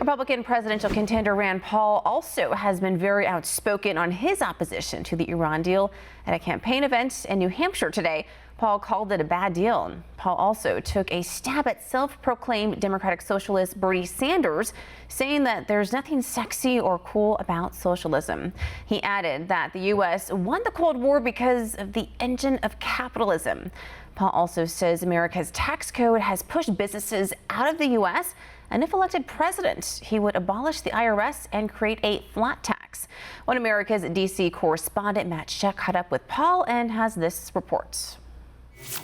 Republican presidential contender Rand Paul also has been very outspoken on his opposition to the Iran deal. At a campaign event in New Hampshire today, Paul called it a bad deal. Paul also took a stab at self-proclaimed democratic-socialist Bernie Sanders, saying that there's nothing sexy or cool about socialism. He added that the U.S. won the Cold War because of the engine of capitalism. Paul also says America's tax code has pushed businesses out of the U.S., and if elected president, he would abolish the IRS and create a flat tax. OANN America's D.C. correspondent Matt Schuck caught up with Paul and has this report.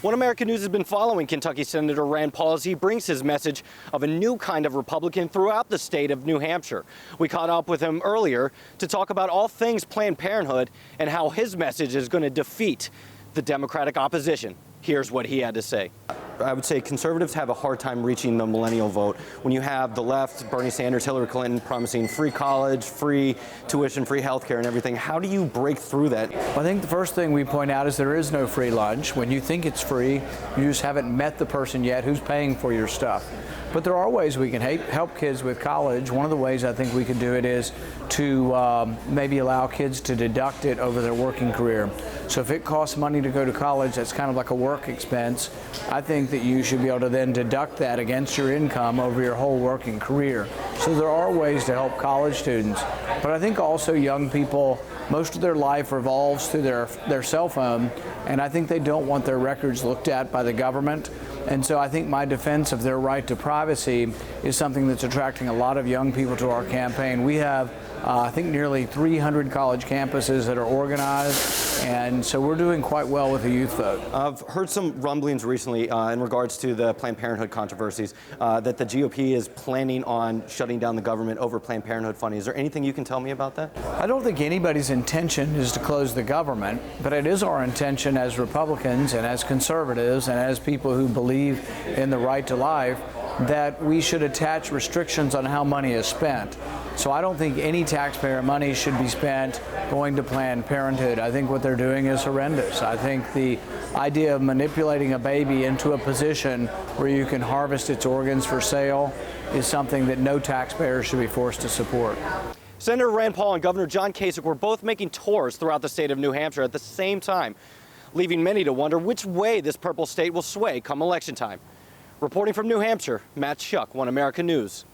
OANN America News has been following Kentucky Senator Rand Paul as he brings his message of a new kind of Republican throughout the state of New Hampshire. We caught up with him earlier to talk about all things Planned Parenthood and how his message is going to defeat the Democratic opposition. Here's what he had to say. I would say conservatives have a hard time reaching the millennial vote. When you have the left, Bernie Sanders, Hillary Clinton promising free college, free tuition, free health care and everything, how do you break through that? I think the first thing we point out is there is no free lunch. When you think it's free, you just haven't met the person yet who's paying for your stuff. But there are ways we can help kids with college. One of the ways I think we could do it is to maybe allow kids to deduct it over their working career. So if it costs money to go to college, that's kind of like a work expense. I think that you should be able to then deduct that against your income over your whole working career. So there are ways to help college students. But I think also young people, most of their life revolves through their cell phone, and I think they don't want their records looked at by the government. And so I think my defense of their right to privacy is something that's attracting a lot of young people to our campaign. We have, I think, nearly 300 college campuses that are organized, and so we're doing quite well with the youth vote. I've heard some rumblings recently in regards to the Planned Parenthood controversies that the GOP is planning on shutting down the government over Planned Parenthood funding. Is there anything you can tell me about that? I don't think anybody's intention is to close the government, but it is our intention as Republicans and as conservatives and as people who believe in the right to life that we should attach restrictions on how money is spent. So I don't think any taxpayer money should be spent going to Planned Parenthood. I think what they're doing is horrendous. I think the idea of manipulating a baby into a position where you can harvest its organs for sale is something that no taxpayer should be forced to support. Senator Rand Paul and Governor John Kasich were both making tours throughout the state of New Hampshire at the same time, leaving many to wonder which way this purple state will sway come election time. Reporting from New Hampshire, Matt Schuck, OANN America News.